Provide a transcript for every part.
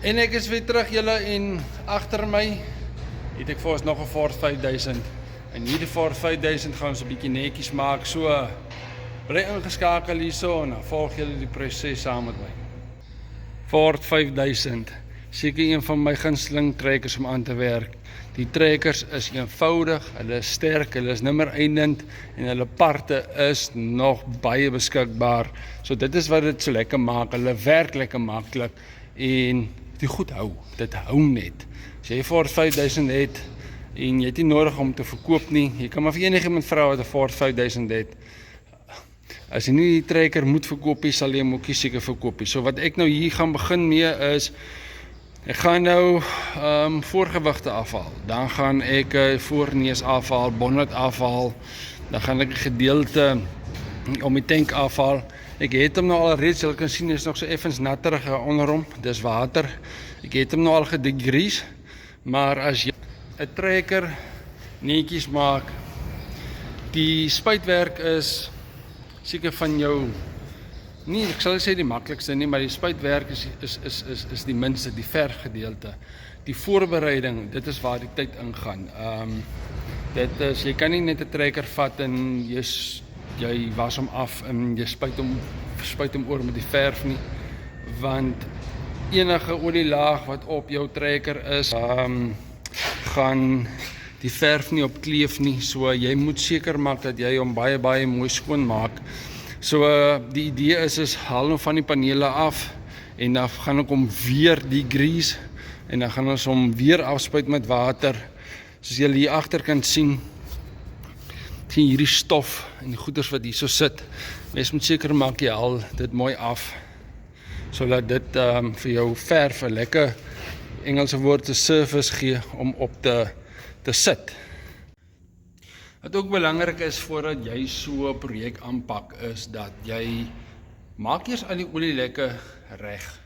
En ek is weer terug julle en agter my het ek vir ons nog 'n Ford 5000. En hierdie Ford 5000 gaan ons 'n bietjie netjies maak. So bly ingeskakel hierso en dan volg julle die proses saam met my. Ford 5000, seker een van my gunsteling trekkers om aan te werk. Die trekkers is eenvoudig, hulle is sterk, hulle is nimmer eindend en hulle parte is nog baie beskikbaar. So dit is wat dit so lekker maak, hulle werk lekker maklik en die goed hou, dit hou net. As jy 'n Ford 5000 het en jy het nie nodig om te verkoop nie, jy kan maar vir enigiemand vra wat 'n Ford 5000 het. As jy nie die trekker moet verkoop nie, sal jy hom ook nie seker verkoop nie. So wat ek nou hier gaan begin mee is, ek gaan nou voorgewigte afhaal, dan gaan ek voorneus afhaal, bonnet afhaal, dan gaan ek 'n gedeelte om die tank afhaal. Ek het hom nou al reeds, julle kan sien, is nog so effens natterig onder hom, dis water. Ek het hom nou al gedegrease, maar as jy 'n trekker netjies maak, die spuitwerk is seker van jou, nie, ek sal sê die maklikste nie, maar die spuitwerk is die minste, die verfgedeelte. Die voorbereiding, dit is waar die tyd ingaan. Dit is, jy kan nie net 'n trekker vat en jy was hom af en jy spuit hom oor met die verf nie, want enige olielaag wat op jou trekker is, gaan die verf nie opkleef nie, so jy moet seker maak dat jy hom baie mooi skoon maak. So die idee is haal hom van die panele af en dan gaan ek hom weer degrease en dan gaan ons hom weer afspuit met water. Soos julle hier agter kan sien hierdie stof en die goeders wat hier so sit. Mens moet seker maak jy haal dit mooi af, sodat dit vir jou verf 'n lekker Engelse woord te surface gee om op te sit. Wat ook belangrik is voordat jy so 'n projek aanpak is dat jy maak eers al die olielekke reg.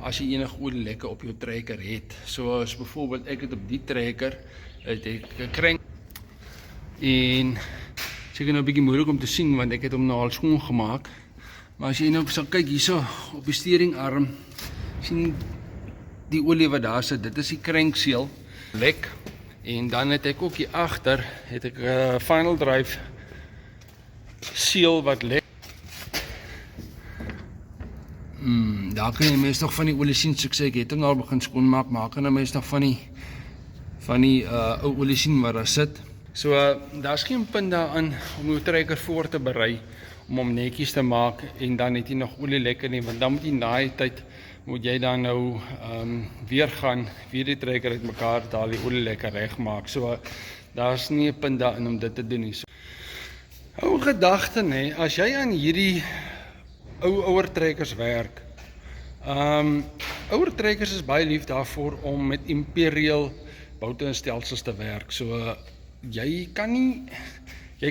As jy enige olielekke op jou trekker het. Soos byvoorbeeld ek het op die trekker het ek 'n krenk en seker nou 'n bietjie moeilik om te sien want ek het hom nou al skoon gemaak. Maar as jy nou sal kyk hierso op die steeringarm, sien die olie wat daar sit, dit is die krenkseel lek. En dan het ek ook hier agter het ek 'n final drive seal wat lek. Daar kan jy mens nog van die olie sien, soos ek sê, ek het hom al begin skoonmaak, maar kan jy mens nog van die ou olie sien wat daar sit. So daar's geen punt daarin om jou trekker voor te berei om hom netjies te maak en dan het jy nog olie lekker nie, want dan moet jy na die tyd moet jy dan nou weer gaan, weer die trekker uit mekaar haal, die olie lekker reg maak. So daar's nie 'n punt daarin om dit te doen nie. So, hou gedagte nê, as jy aan hierdie ouer trekkers werk, ouer trekkers is baie lief daarvoor om met Imperial boutenstelsels te werk. So jy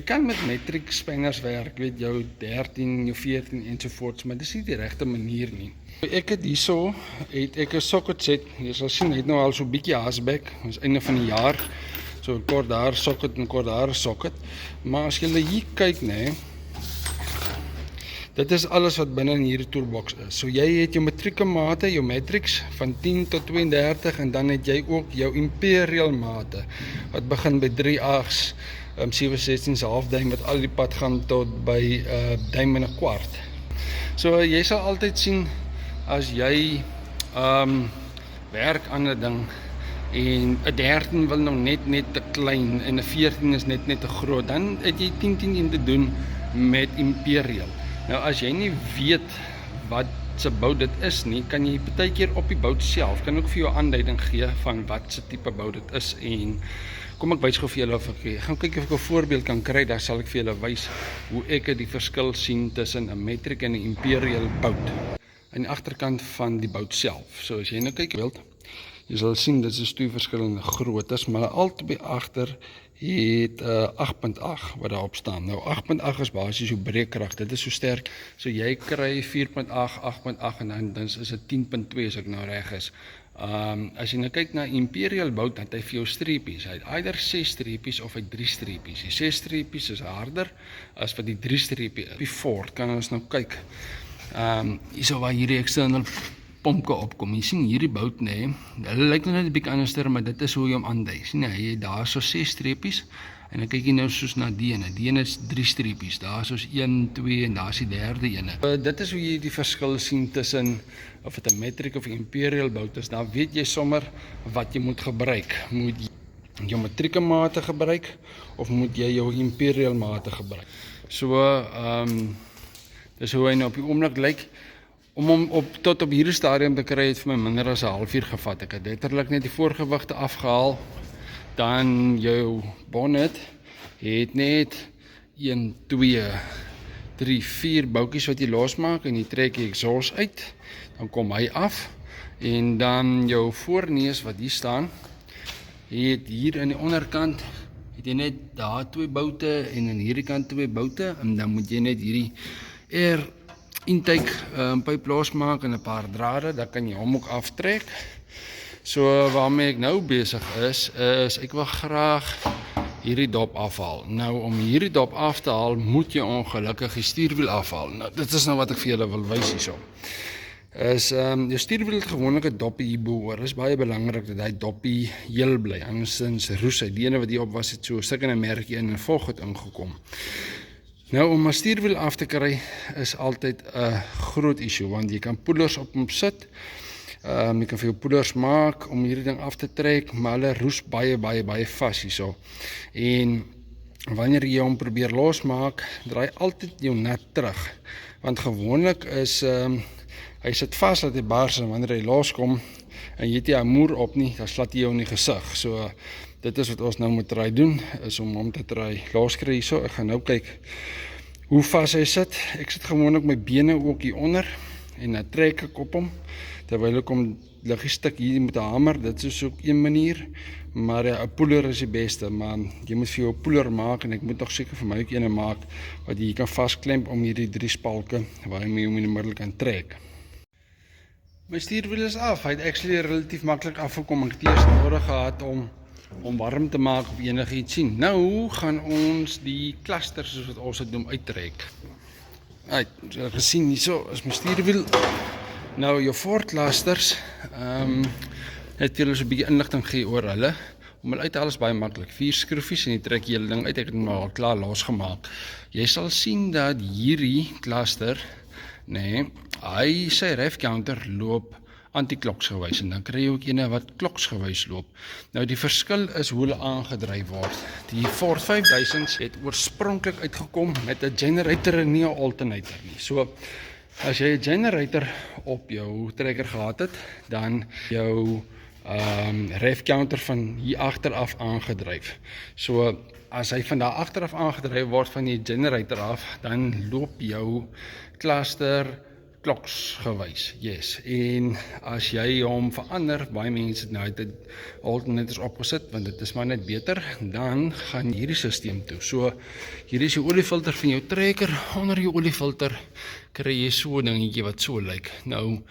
kan met metric spanners werk, weet jou 13, jou 14 ensovoorts, maar dis nie die regte manier nie. Ek het hierso, het ek 'n socket set, jy sal sien, het nou al so 'n bietjie hasbek, ons einde van die jaar, so kort daar socket en kort daar socket, maar as jy hier kyk nê, dit is alles wat binne in hierdie toolbox is. So jy het jou matrieke mate, jou matrix van 10 tot 32 en dan het jy ook jou Imperial mate wat begin by 3/8, 7/16 halfduim wat al die pad gaan tot by duim en 'n kwart. So jy sal altyd sien as jy werk aan 'n ding en 'n 13 wil nou net te klein en 'n 14 is net te groot, dan het jy 10 in te doen met Imperial. Nou as jy nie weet wat se bout dit is nie, kan jy baie keer op die bout self, kan ook vir jou aanduiding gee van wat se tipe bout dit is en kom ek wys gou vir julle of ek gaan kyk of ek 'n voorbeeld kan kry, dan sal ek vir julle wys hoe ek die verskil sien tussen 'n metric en 'n Imperial bout aan die agterkant van die bout self. So as jy nou kyk wild, jy sal sien dit is twee verskillende groottes, maar albei agter het 8.8 wat daarop staan. Nou 8.8 is basies jou breekkrag, dit is so sterk, so jy kry 4.8, 8.8 en dan is dit 10.2 as ek nou reg is. As jy nou kyk na Imperial bout, dan het hy vir jou streepies. Hy het either 6 streepies of hy 3 streepies. Die 6 streepies is harder as wat die 3 streepie is. Die Ford kan ons nou kyk. Hierso waar hierdie external pomke opkom. Jy sien hierdie bout, nee, hulle lyk nou net 'n bietjie anderster, maar dit is hoe jy hom aandui. Sien jy, hy het daar so 6 streepies, en dan kyk jy nou soos na die ene. Die ene is 3 streepies, daar soos 1, 2 en daar is die derde ene. Dit is hoe jy die verskil sien tussen of dit 'n metric of imperial bout is. Dan weet jy sommer wat jy moet gebruik. Moet jy jou metrieke mate gebruik of moet jy jou imperial mate gebruik? So, dis hoe hy nou op die oomblik lyk. Om hom tot op hierdie stadium te kry het vir my minder as 'n halfuur gevat. Ek het letterlik net die voorgewigte afgehaal. Dan jou bonnet het net 1, 2, 3, 4 boutjies wat jy losmaak en jy trek die exhaust uit. Dan kom hy af. En dan jou voorneus wat hier staan, het hier aan die onderkant het jy net daar 2 boute en aan hierdie kant 2 boute en dan moet jy net hierdie air intake pyp losmaak en 'n paar drade, dan kan jy hom ook aftrek. So waarmee ek nou besig is ek wil graag hierdie dop afhaal. Nou om hierdie dop af te haal, moet jy ongelukkig die stuurwiel afhaal. Nou dit is nou wat ek vir julle wil wys hierso. Jou stuurwiel het gewoonlik 'n doppie hierbo oor. Dit is baie belangrik dat hy doppie heel bly. Andersins roes hy. Die ene wat hier op was het so 'n stuk in 'n merkie in en vog het ingekom. Nou om 'n stuurwiel af te kry is altyd 'n groot issue want jy kan poelers op hom sit. Jy kan vir jou poelers maak om hierdie ding af te trek, maar hulle roes baie vas hierso. En wanneer jy hom probeer losmaak, draai altyd jou net terug. Want gewoonlik is hy sit vas dat hy bars en wanneer hy loskom en jy het die amoer op nie, dan slat hy jou in die gesig. So dit is wat ons nou moet try doen, is om hom te try loskry hierso. Ek gaan nou kyk hoe vas hy sit. Ek sit gewoonlik my bene ook hier onder en dan trek ek op hom. Terwyl ek hom lig 'n stuk hier met 'n hamer, dit is ook een manier, maar 'n poeler is die beste, maar jy moet vir jou 'n poeler maak en ek moet nog seker vir my ook een maak wat jy kan vasklemp om hierdie 3 spalke waar jy hom in die middel kan trek. My stuurwiel is af, hy het actually relatief maklik afgekom, ek het eers nodig gehad om warm te maak of enigiets sien. Nou gaan ons die clusters soos wat ons dit noem uittrek. So ek gesien hierso is my stuurwiel. Nou jou Ford clusters, het julle so 'n bietjie inligting gee oor hulle. Om hulle uit te haal is baie maklik. 4 skroefies en jy trek die hele ding uit. Ek het hom al klaar losgemaak. Jy sal sien dat hierdie cluster, sy ref counter loop anti-kloksgewys en dan kry jy ook ene wat kloksgewys loop. Nou die verskil is hoe hulle aangedryf word. Die Ford 5000 het oorspronklik uitgekom met 'n generator en nie 'n alternator nie. So as jy 'n generator op jou trekker gehad het, dan jou ref counter van hier agteraf aangedryf. So as hy van daar agteraf aangedryf word van die generator af, dan loop jou cluster kloksgewys. Yes. En as jy hom verander, baie mense het nou alternators opgesit, want dit is maar net beter, dan gaan hierdie stelsel toe. So hier is jou oliefilter van jou trekker. Onder jou oliefilter kry jy so 'n dingetjie wat so lyk. Nou,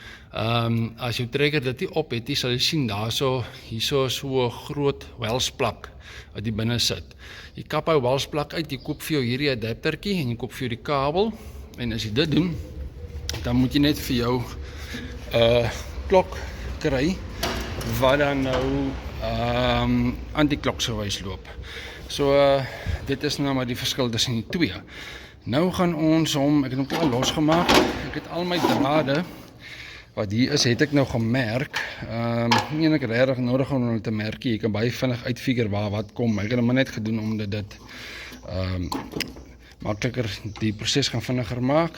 as jou trekker dit nie op het, sal jy sien hierso is so 'n groot welsplak wat hier binne sit. Jy kap hy welsplak uit, jy koop vir jou hierdie adaptertjie en jy koop vir jou die kabel. En as jy dit doen, dan moet jy net vir jou klok kry wat dan nou anti-kloksgewys loop. So dit is nou maar die verskil tussen die twee. Nou gaan ons hom, ek het hom klaar losgemaak. Ek het al my drade wat hier is, het ek nou gemerk. Nie en ek regtig nodig om hulle te merk. Jy kan baie vinnig uitfigure waar wat kom. Ek het hom net gedoen omdat dit makliker die proses gaan vinniger maak.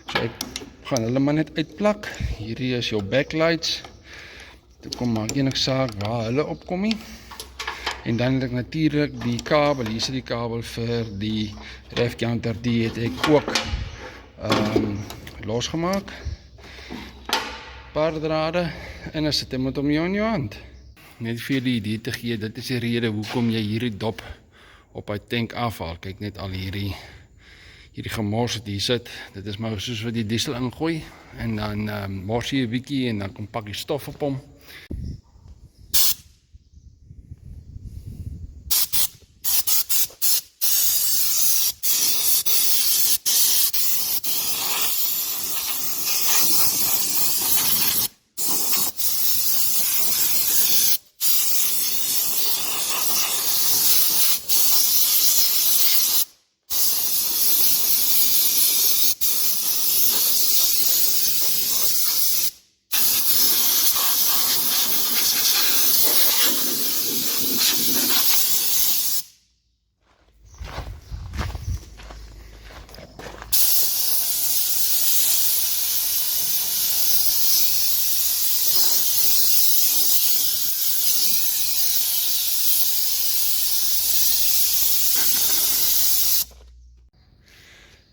So ek gaan hulle maar net uitplak. Hierdie is jou backlights. Dit kom maar enig saak waar hulle opkom nie. En dan het ek natuurlik die kabel, hier is die kabel vir die ref counter, die het ek ook losgemaak. Paar drade en dan sit jy met hom in jou hand. Net vir die idee te gee, dit is die rede hoekom jy hierdie dop op hy tank afhaal. Kyk net al hierdie gemors wat hier sit, dit is maar soos wat die diesel ingooi en dan mors jy 'n bietjie en dan kom pak jy stof op hom.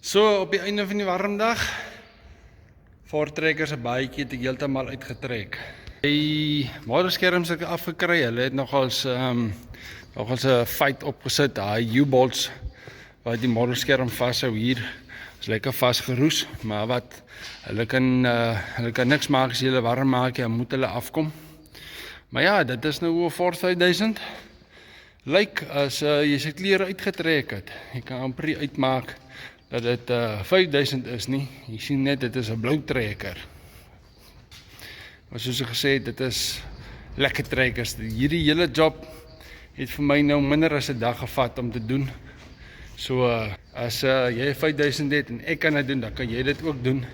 So, op die einde van die warm dag, voortrekker se baadjie het ek heeltemal uitgetrek. Die modderskerms het ek afgekry, hulle het nogals 'n fight opgesit, daai U-bolts wat die modderskerm vashou hier, is lekker vasgeroes, maar wat, hulle kan niks maak as jy hulle warm maak, jy moet hulle afkom. Maar ja, dit is nou hoe 'n Ford 5000 lyk as jy sy klere uitgetrek het. Jy kan amper uitmaak dat dit 5000 is nie. Jy sien net, dit is 'n blou trekker. Maar soos ek gesê het, dit is lekker trekkers. Hierdie hele job het vir my nou minder as 'n dag gevat om te doen. So, as jy 5000 het en ek kan dit doen, dan kan jy dit ook doen.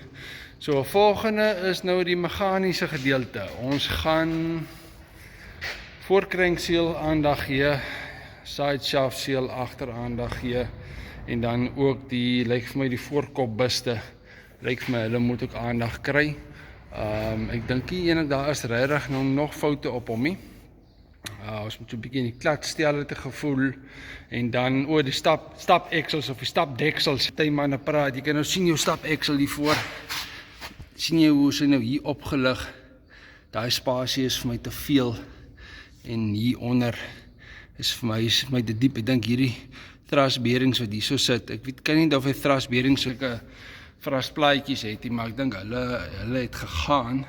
So, volgende is nou die meganiese gedeelte. Ons gaan voorkrankseel aandag gee, side shaft seal agter aandag gee, en dan ook lyk vir my die voorkopbuste, lyk vir my hulle moet ook aandag kry. Ek dink nie daar is regtig nou nog foute op hom nie. Ons moet so 'n bietjie in die klatstelle te gevoel, en dan die stap-eksels of die stapdeksels, jy man praat, jy kan nou sien jou stap-eksel hiervoor, sien jy hoe sy nou hier opgelig, daai spasie is vir my te veel, en hier onder is vir my te diep. Ek dink hierdie thrust bearings wat hier so sit, ek kan nie of hy thrust bearings sulke thrustplaatjies het nie, maar ek dink hulle het gegaan.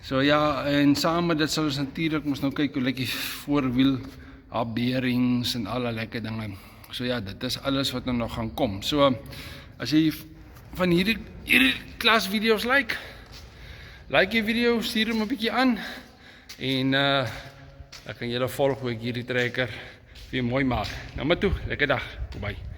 So ja, en saam met dit sal ons natuurlik mos nou kyk hoe lyk die voorwiel, bearings en alle lekker dinge. So ja, dit is alles wat nou nog gaan kom. So, as jy van hierdie klas video's like die video, stuur hom 'n bietjie aan, en dan kan julle volg hoe ek hierdie trekker weer mooi maak. Nou maar toe, lekker dag, bye.